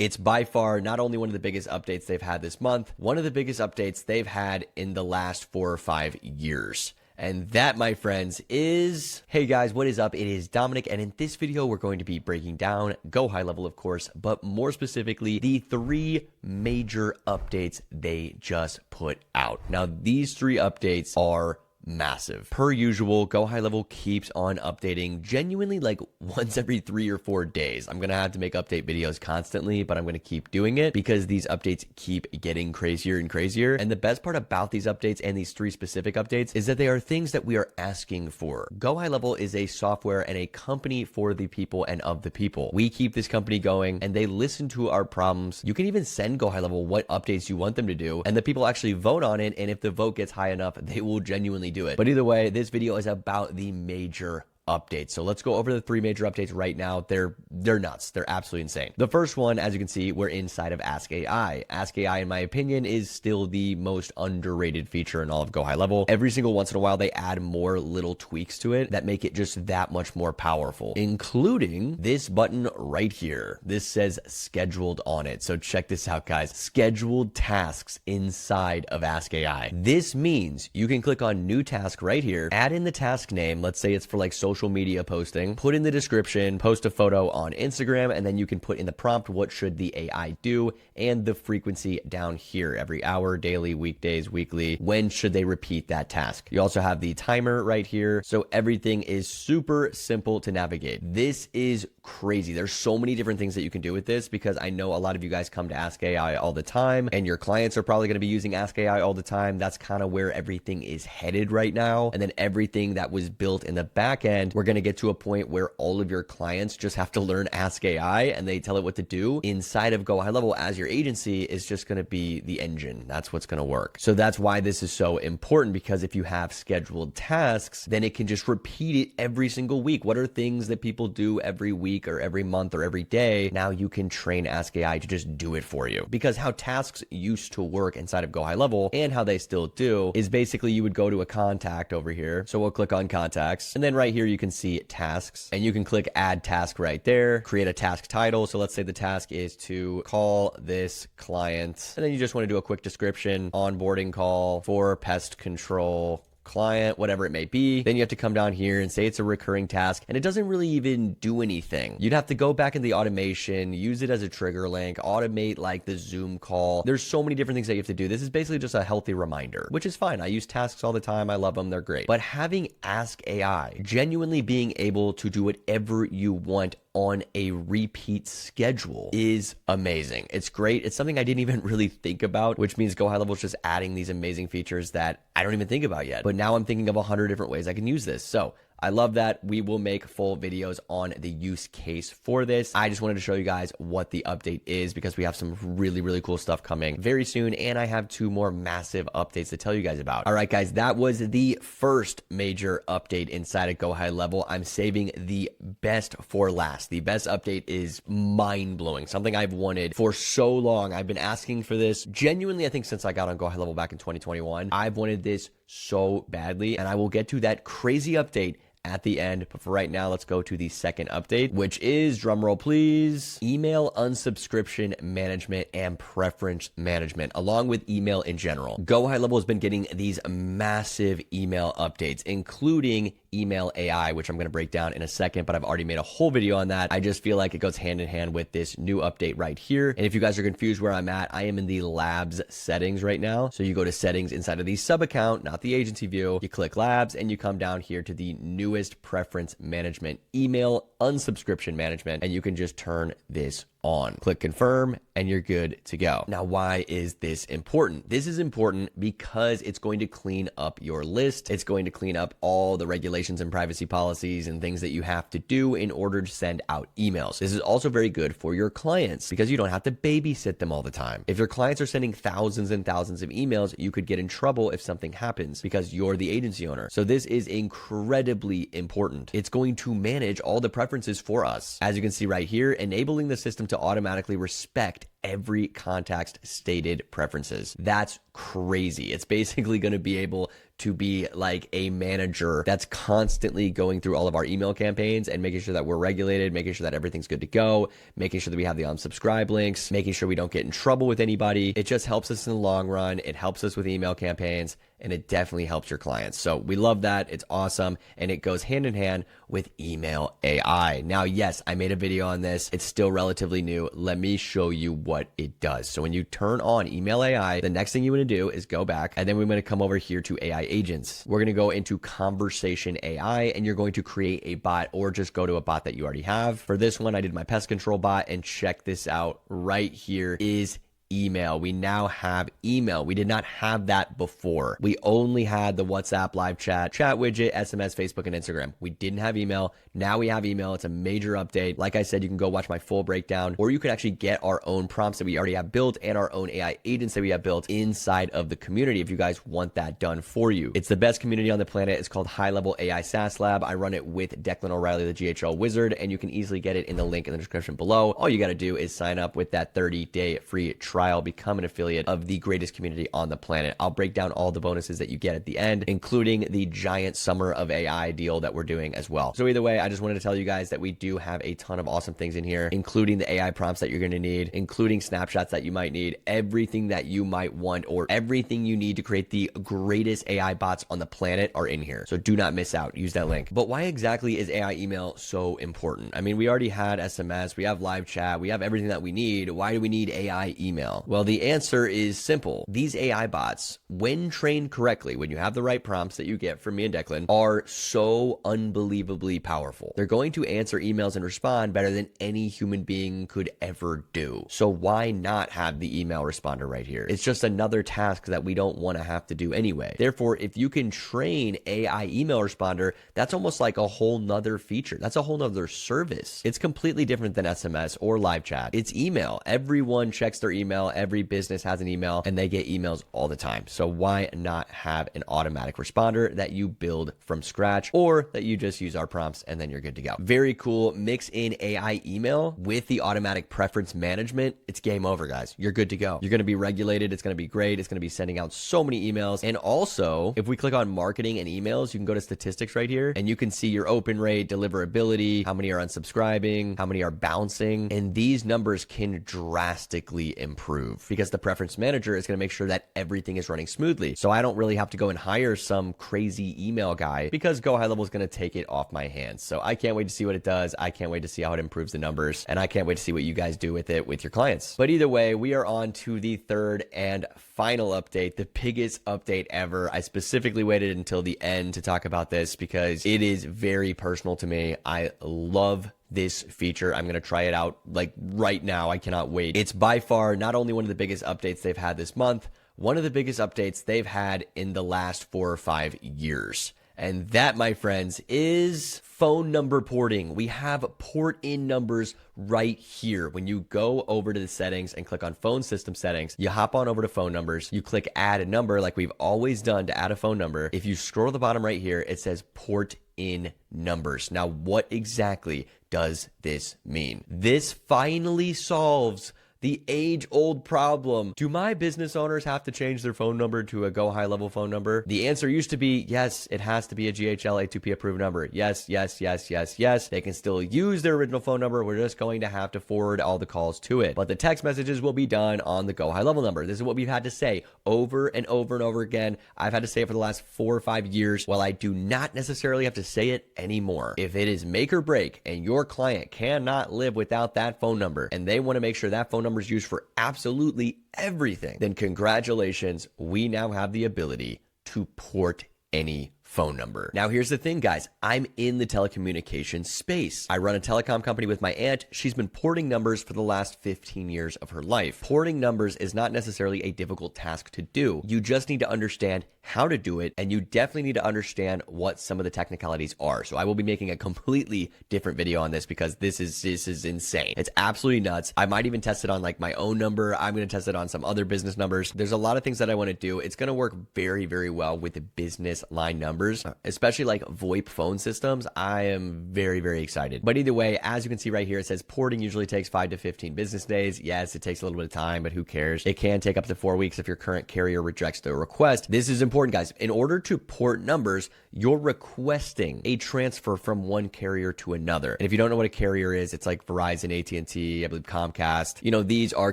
It's by far not only one of the biggest updates they've had this month, one of the biggest updates they've had in the last 4 or 5 years. And that, my friends, is... Hey guys, what is up? It is Dominic, and in this video, we're going to be breaking down GoHighLevel, of course, but more specifically, the 3 major updates they just put out. Now, these 3 updates are massive. Per usual, GoHighLevel keeps on updating genuinely like once every 3 or 4 days. I'm going to have to make update videos constantly, but I'm going to keep doing it because these updates keep getting crazier and crazier. And the best part about these updates and these 3 specific updates is that they are things that we are asking for. GoHighLevel is a software and a company for the people and of the people. We keep this company going and they listen to our problems. You can even send GoHighLevel what updates you want them to do, and the people actually vote on it. And if the vote gets high enough, they will genuinely do it. But either way, this video is about the major updates. So let's go over the 3 major updates right now. They're nuts. They're absolutely insane. The first one, as you can see, we're inside of Ask AI. Ask AI, in my opinion, is still the most underrated feature in all of GoHighLevel. Every single once in a while, they add more little tweaks to it that make it just that much more powerful, including this button right here. This says scheduled on it. So check this out, guys. Scheduled tasks inside of Ask AI. This means you can click on new task right here, add in the task name. Let's say it's for like social media posting, put in the description, post a photo on Instagram, and then you can put in the prompt, what should the AI do, and the frequency down here, every hour, daily, weekdays, weekly, when should they repeat that task. You also have the timer right here, so everything is super simple to navigate. This is crazy. There's so many different things that you can do with this because I know a lot of you guys come to Ask AI all the time, and your clients are probably going to be using Ask AI all the time. That's kind of where everything is headed right now, and then everything that was built in the back end, we're going to get to a point where all of your clients just have to learn Ask AI and they tell it what to do. Inside of GoHighLevel as your agency is just going to be the engine. That's what's going to work. So that's why this is so important, because if you have scheduled tasks, then it can just repeat it every single week. What are things that people do every week or every month or every day? Now you can train Ask AI to just do it for you, because how tasks used to work inside of GoHighLevel and how they still do is basically you would go to a contact over here. So we'll click on contacts, and then right here you can see tasks, and you can click add task right there, create a task title. So let's say the task is to call this client, and then you just want to do a quick description, onboarding call for pest control client, whatever it may be. Then you have to come down here and say it's a recurring task, and it doesn't really even do anything. You'd have to go back in the automation, use it as a trigger link, automate like the Zoom call. There's so many different things that you have to do. This is basically just a healthy reminder, which is fine. I use tasks all the time. I love them. They're great. But having Ask AI, genuinely being able to do whatever you want on a repeat schedule, is amazing. It's great. It's something I didn't even really think about, which means GoHighLevel is just adding these amazing features that I don't even think about yet. But now I'm thinking of 100 different ways I can use this. So I love that. We will make full videos on the use case for this. I just wanted to show you guys what the update is because we have some really, really cool stuff coming very soon. And I have 2 more massive updates to tell you guys about. All right, guys, that was the first major update inside of GoHighLevel. I'm saving the best for last. The best update is mind-blowing, something I've wanted for so long. I've been asking for this genuinely, I think, since I got on GoHighLevel back in 2021. I've wanted this so badly, and I will get to that crazy update at the end. But for right now, let's go to the second update, which is, drumroll please, email unsubscription management and preference management, along with email in general. GoHighLevel has been getting these massive email updates, including email AI, which I'm going to break down in a second, but I've already made a whole video on that. I just feel like it goes hand in hand with this new update right here. And if you guys are confused where I'm at, I am in the labs settings right now. So you go to settings inside of the sub account, not the agency view. You click labs and you come down here to the newest preference management, email unsubscription management, and you can just turn this on. Click confirm and you're good to go. Now, why is this important? This is important because it's going to clean up your list. It's going to clean up all the regulations and privacy policies and things that you have to do in order to send out emails. This is also very good for your clients because you don't have to babysit them all the time. If your clients are sending thousands and thousands of emails, you could get in trouble if something happens because you're the agency owner. So this is incredibly important. It's going to manage all the preferences for us. As you can see right here, enabling the system to automatically respect every contact's stated preferences. That's crazy. It's basically going to be able to be like a manager that's constantly going through all of our email campaigns and making sure that we're regulated, making sure that everything's good to go, making sure that we have the unsubscribe links, making sure we don't get in trouble with anybody. It just helps us in the long run. It helps us with email campaigns, and it definitely helps your clients. So we love that. It's awesome. And it goes hand in hand with email AI. Now, yes, I made a video on this. It's still relatively new. Let me show you what it does. So when you turn on email AI, the next thing you want to do is go back, and then we're going to come over here to AI agents. We're going to go into conversation AI, and you're going to create a bot, or just go to a bot that you already have. For this one, I did my pest control bot, and check this out. Right here is email. We now have email. We did not have that before. We only had the WhatsApp live chat widget, SMS, Facebook, and Instagram. We didn't have email. Now we have email. It's a major update. Like I said, you can go watch my full breakdown, or you can actually get our own prompts that we already have built and our own AI agents that we have built inside of the community if you guys want that done for you. It's the best community on the planet. It's called High Level AI SaaS Lab. I run it with Declan O'Reilly, the GHL wizard, and you can easily get it in the link in the description below. All you got to do is sign up with that 30-day free trial. Become an affiliate of the greatest community on the planet. I'll break down all the bonuses that you get at the end, including the giant summer of AI deal that we're doing as well. So either way, I just wanted to tell you guys that we do have a ton of awesome things in here, including the AI prompts that you're going to need, including snapshots that you might need, everything that you might want, or everything you need to create the greatest AI bots on the planet are in here. So do not miss out. Use that link. But why exactly is AI email so important? I mean, we already had SMS, we have live chat, we have everything that we need. Why do we need AI email? Well, the answer is simple. These AI bots, when trained correctly, when you have the right prompts that you get from me and Declan, are so unbelievably powerful. They're going to answer emails and respond better than any human being could ever do. So why not have the email responder right here? It's just another task that we don't want to have to do anyway. Therefore, if you can train AI email responder, that's almost like a whole nother feature. That's a whole nother service. It's completely different than SMS or live chat. It's email. Everyone checks their email. Every business has an email, and they get emails all the time. So why not have an automatic responder that you build from scratch, or that you just use our prompts and then you're good to go? Very cool. Mix in AI email with the automatic preference management. It's game over, guys. You're good to go. You're going to be regulated. It's going to be great. It's going to be sending out so many emails. And also, if we click on marketing and emails, you can go to statistics right here, and you can see your open rate, deliverability, how many are unsubscribing, how many are bouncing, and these numbers can drastically improve, because the preference manager is going to make sure that everything is running smoothly. So I don't really have to go and hire some crazy email guy, because GoHighLevel is going to take it off my hands. So I can't wait to see what it does. I can't wait to see how it improves the numbers, and I can't wait to see what you guys do with it with your clients. But either way, we are on to the third and final update, the biggest update ever. I specifically waited until the end to talk about this because it is very personal to me. I love this feature. I'm going to try it out like right now. I cannot wait. It's by far not only one of the biggest updates they've had this month, one of the biggest updates they've had in the last 4 or 5 years. And that, my friends, is phone number porting. We have port in numbers right here. When you go over to the settings and click on phone system settings, you hop on over to phone numbers, you click add a number like we've always done to add a phone number. If you scroll to the bottom right here, it says port in numbers. Now, what exactly does this mean? This finally solves the age-old problem. Do my business owners have to change their phone number to a GoHighLevel phone number? The answer used to be yes, it has to be a GHL A2P approved number. Yes, yes, yes, yes, yes. They can still use their original phone number. We're just going to have to forward all the calls to it. But the text messages will be done on the GoHighLevel number. This is what we've had to say over and over and over again. I've had to say it for the last 4 or 5 years. While I do not necessarily have to say it anymore. If it is make or break and your client cannot live without that phone number, and they want to make sure that phone number is used for absolutely everything, then congratulations, we now have the ability to port any phone number. Now, here's the thing, guys. I'm in the telecommunications space. I run a telecom company with my aunt. She's been porting numbers for the last 15 years of her life. Porting numbers is not necessarily a difficult task to do. You just need to understand how to do it, and you definitely need to understand what some of the technicalities are. So I will be making a completely different video on this because this is insane. It's absolutely nuts. I might even test it on like my own number. I'm going to test it on some other business numbers. There's a lot of things that I want to do. It's going to work very, very well with the business line numbers. numbers, especially like VoIP phone systems, I am very, very excited. But either way, as you can see right here, it says porting usually takes 5 to 15 business days. Yes, it takes a little bit of time, but who cares? It can take up to 4 weeks if your current carrier rejects the request. This is important, guys. In order to port numbers, you're requesting a transfer from one carrier to another. And if you don't know what a carrier is, it's like Verizon, AT&T, I believe Comcast. You know, these are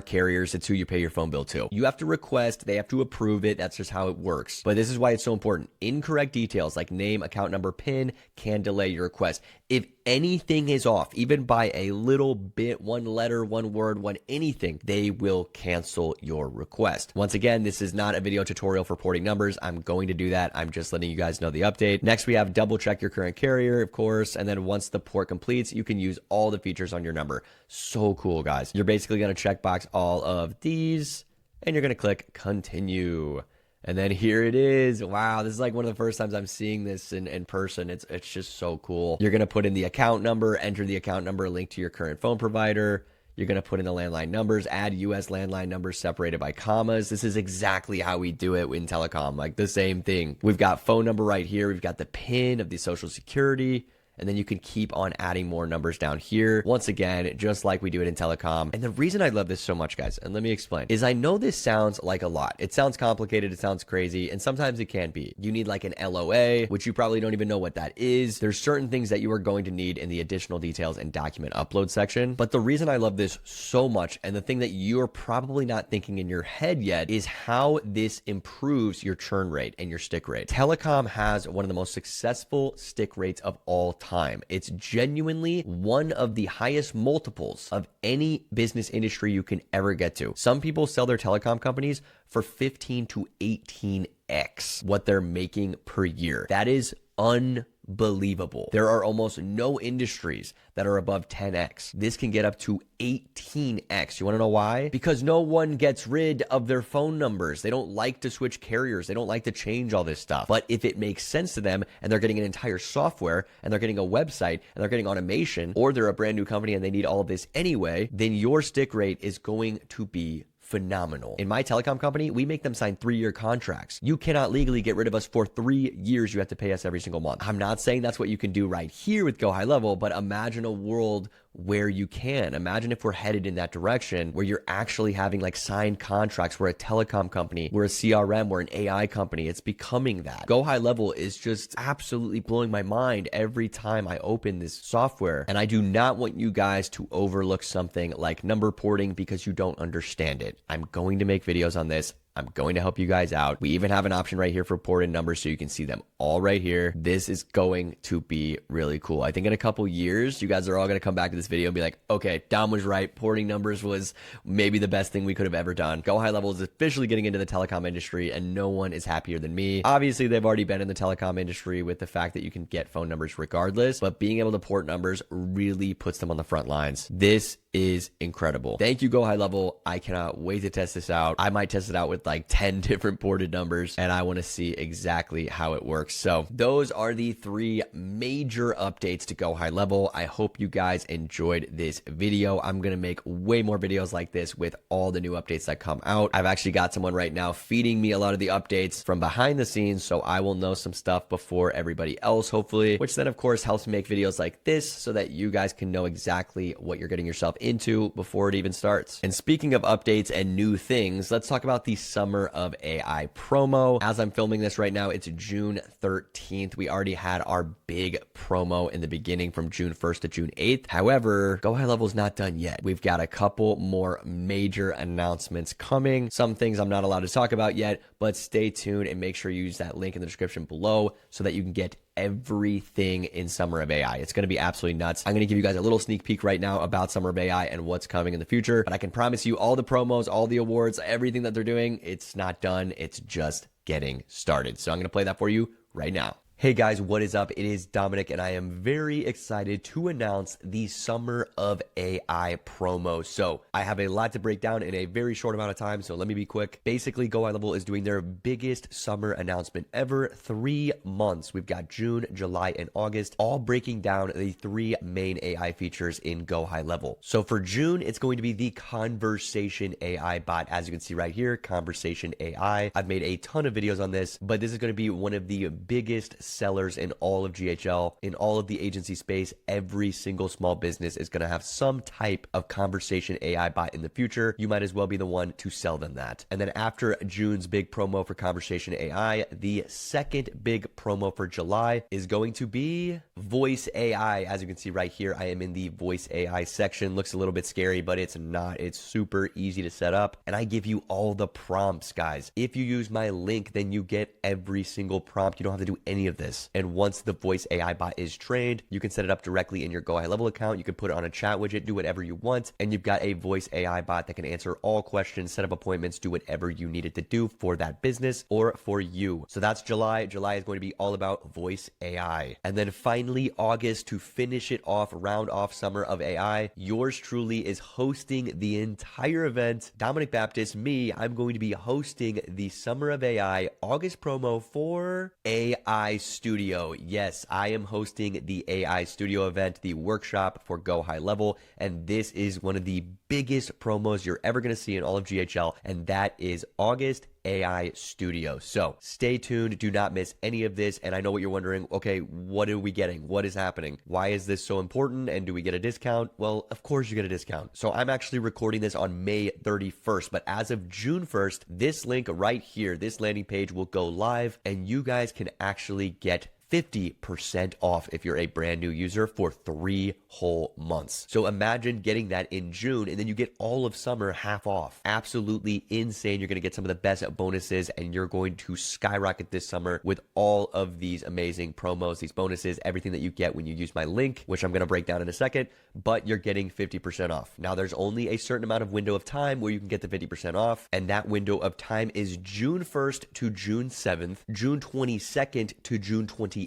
carriers. It's who you pay your phone bill to. You have to request, they have to approve it. That's just how it works. But this is why it's so important. Incorrect details like name, account number, PIN can delay your request. If anything is off, even by a little bit, one letter, one word, one anything, they will cancel your request. Once again, this is not a video tutorial for porting numbers. I'm going to do that. I'm just letting you guys know the update. Next, we have double check your current carrier, of course. And then once the port completes, you can use all the features on your number. So cool, guys. You're basically going to checkbox all of these and you're going to click continue. And then here it is. Wow, this is like one of the first times I'm seeing this in person. It's just so cool. You're going to put in the account number, enter the account number, link to your current phone provider. You're going to put in the landline numbers, add US landline numbers separated by commas. This is exactly how we do it in telecom, like the same thing. We've got phone number right here. We've got the PIN of the social security. And then you can keep on adding more numbers down here. Once again, just like we do it in telecom. And the reason I love this so much, guys, and let me explain, is I know this sounds like a lot. It sounds complicated, it sounds crazy, and sometimes it can be. You need like an LOA, which you probably don't even know what that is. There's certain things that you are going to need in the additional details and document upload section. But the reason I love this so much, and the thing that you're probably not thinking in your head yet, is how this improves your churn rate and your stick rate. Telecom has one of the most successful stick rates of all time. It's genuinely one of the highest multiples of any business industry you can ever get to. Some people sell their telecom companies for 15 to 18x what they're making per year. That is unbelievable. There are almost no industries that are above 10x. This can get up to 18x. You want to know why? Because no one gets rid of their phone numbers. They don't like to switch carriers. They don't like to change all this stuff. But if it makes sense to them and they're getting an entire software and they're getting a website and they're getting automation, or they're a brand new company and they need all of this anyway, then your stick rate is going to be phenomenal. In my telecom company, we make them sign 3-year contracts. You cannot legally get rid of us for 3 years. You have to pay us every single month. I'm not saying that's what you can do right here with GoHighLevel, but imagine a world where you can. Imagine if we're headed in that direction where you're actually having like signed contracts. We're a telecom company, we're a CRM, we're an AI company. It's becoming that. GoHighLevel is just absolutely blowing my mind every time I open this software. And I do not want you guys to overlook something like number porting because you don't understand it. I'm going to make videos on this. I'm going to help you guys out. We even have an option right here for ported numbers so you can see them all right here. This is going to be really cool. I think in a couple years, you guys are all going to come back to this video and be like, okay, Dom was right. Porting numbers was maybe the best thing we could have ever done. GoHighLevel is officially getting into the telecom industry and no one is happier than me. Obviously, they've already been in the telecom industry with the fact that you can get phone numbers regardless, but being able to port numbers really puts them on the front lines. This is incredible. Thank you, GoHighLevel. I cannot wait to test this out. I might test it out with like 10 different ported numbers and I want to see exactly how it works. So those are the 3 major updates to GoHighLevel. I hope you guys enjoyed this video. I'm going to make way more videos like this with all the new updates that come out. I've actually got someone right now feeding me a lot of the updates from behind the scenes, so I will know some stuff before everybody else, hopefully, which then of course helps me make videos like this so that you guys can know exactly what you're getting yourself into before it even starts. And speaking of updates and new things, let's talk about the Summer of AI promo. As I'm filming this right now, it's June 13th. We already had our big promo in the beginning from June 1st to June 8th. However, GoHighLevel is not done yet. We've got a couple more major announcements coming. Some things I'm not allowed to talk about yet, but stay tuned and make sure you use that link in the description below so that you can get everything in Summer of AI. It's going to be absolutely nuts. I'm going to give you guys a little sneak peek right now about Summer of AI and what's coming in the future, but I can promise you all the promos, all the awards, everything that they're doing, it's not done. It's just getting started. So I'm going to play that for you right now. Hey guys, what is up? It is Dominic and I am very excited to announce the Summer of AI promo. So I have a lot to break down in a very short amount of time, so let me be quick. Basically, GoHighLevel is doing their biggest summer announcement ever. 3 months. We've got June, July, and August, all breaking down the 3 main AI features in GoHighLevel. So for June, it's going to be the Conversation AI bot. As you can see right here, Conversation AI. I've made a ton of videos on this, but this is going to be one of the biggest sellers in all of GHL, in all of the agency space. Every single small business is going to have some type of conversation AI bot in the future. You might as well be the one to sell them that. And then after June's big promo for conversation AI, the second big promo for July is going to be voice AI. As you can see right here, I am in the voice AI section. Looks a little bit scary, but it's not. It's super easy to set up. And I give you all the prompts, guys. If you use my link, then you get every single prompt. You don't have to do any of this. And once the voice AI bot is trained, you can set it up directly in your GoHighLevel account. You can put it on a chat widget, do whatever you want. And you've got a voice AI bot that can answer all questions, set up appointments, do whatever you need it to do for that business or for you. So that's July. July is going to be all about voice AI. And then finally, August, to finish it off, round off Summer of AI, yours truly is hosting the entire event. Dominic Baptist, me, I'm going to be hosting the Summer of AI August promo for AI Studio. Yes, I am hosting the AI Studio event, the workshop for GoHighLevel, and this is one of the biggest promos you're ever going to see in all of GHL, and that is August AI Studio. So stay tuned. Do not miss any of this. And I know what you're wondering. Okay, what are we getting? What is happening? Why is this so important? And do we get a discount? Well, of course you get a discount. So I'm actually recording this on May 31st, but as of June 1st, this link right here, this landing page will go live and you guys can actually get 50% off if you're a brand new user for 3 whole months. So imagine getting that in June and then you get all of summer half off. Absolutely insane. You're going to get some of the best bonuses and you're going to skyrocket this summer with all of these amazing promos, these bonuses, everything that you get when you use my link, which I'm going to break down in a second, but you're getting 50% off. Now there's only a certain amount of window of time where you can get the 50% off, and that window of time is June 1st to June 7th, June 22nd to June 28th,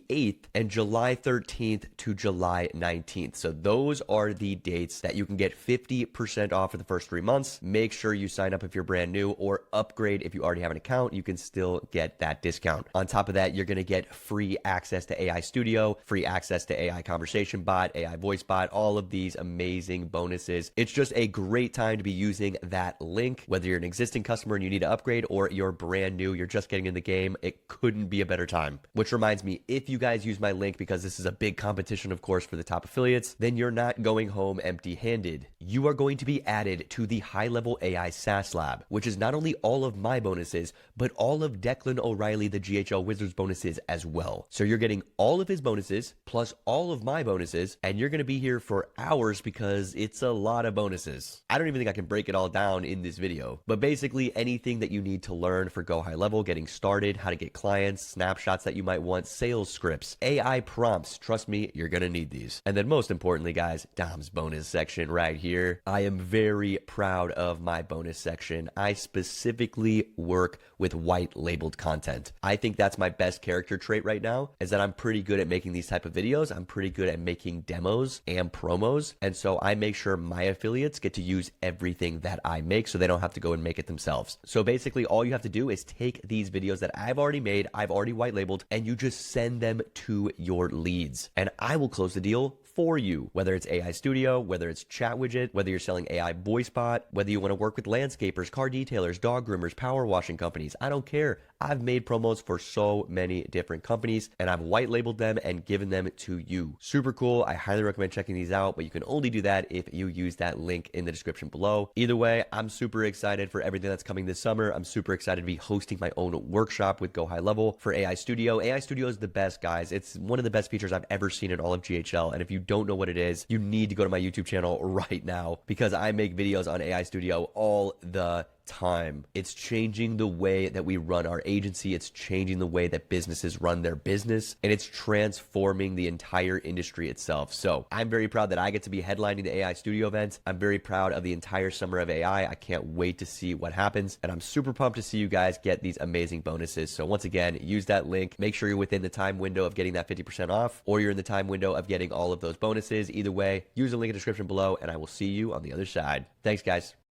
and July 13th to July 19th. So those are the dates that you can get 50% off for the first 3 months. Make sure you sign up if you're brand new or upgrade if you already have an account. You can still get that discount. On top of that, you're going to get free access to AI Studio, free access to AI Conversation Bot, AI Voice Bot, all of these amazing bonuses. It's just a great time to be using that link. Whether you're an existing customer and you need to upgrade or you're brand new, you're just getting in the game, it couldn't be a better time. Which reminds me, if you guys use my link, because this is a big competition, of course, for the top affiliates, then you're not going home empty-handed. You are going to be added to the High Level AI SaaS Lab, which is not only all of my bonuses, but all of Declan O'Reilly, the GHL Wizards bonuses as well. So you're getting all of his bonuses, plus all of my bonuses, and you're going to be here for hours because it's a lot of bonuses. I don't even think I can break it all down in this video, but basically anything that you need to learn for GoHighLevel, getting started, how to get clients, snapshots that you might want, sales scripts, AI prompts. Trust me, you're going to need these. And then most importantly, guys, Dom's bonus section right here. I am very proud of my bonus section. I specifically work with white labeled content. I think that's my best character trait right now, is that I'm pretty good at making these type of videos. I'm pretty good at making demos and promos. And so I make sure my affiliates get to use everything that I make so they don't have to go and make it themselves. So basically all you have to do is take these videos that I've already made, I've already white labeled, and you just send them to your leads. And I will close the deal for you, whether it's AI Studio, whether it's Chat Widget, whether you're selling AI Voice Bot, whether you want to work with landscapers, car detailers, dog groomers, power washing companies. I don't care. I've made promos for so many different companies and I've white labeled them and given them to you. Super cool. I highly recommend checking these out, but you can only do that if you use that link in the description below. Either way, I'm super excited for everything that's coming this summer. I'm super excited to be hosting my own workshop with GoHighLevel for AI Studio. AI Studio is the best, guys. It's one of the best features I've ever seen in all of GHL. And if you don't know what it is, you need to go to my YouTube channel right now because I make videos on AI Studio all the time. It's changing the way that we run our agency. It's changing the way that businesses run their business, and it's transforming the entire industry itself. So I'm very proud that I get to be headlining the AI Studio event. I'm very proud of the entire summer of AI. I can't wait to see what happens, and I'm super pumped to see you guys get these amazing bonuses. So once again, use that link. Make sure you're within the time window of getting that 50% off, or you're in the time window of getting all of those bonuses. Either way, use the link in the description below, and I will see you on the other side. Thanks, guys.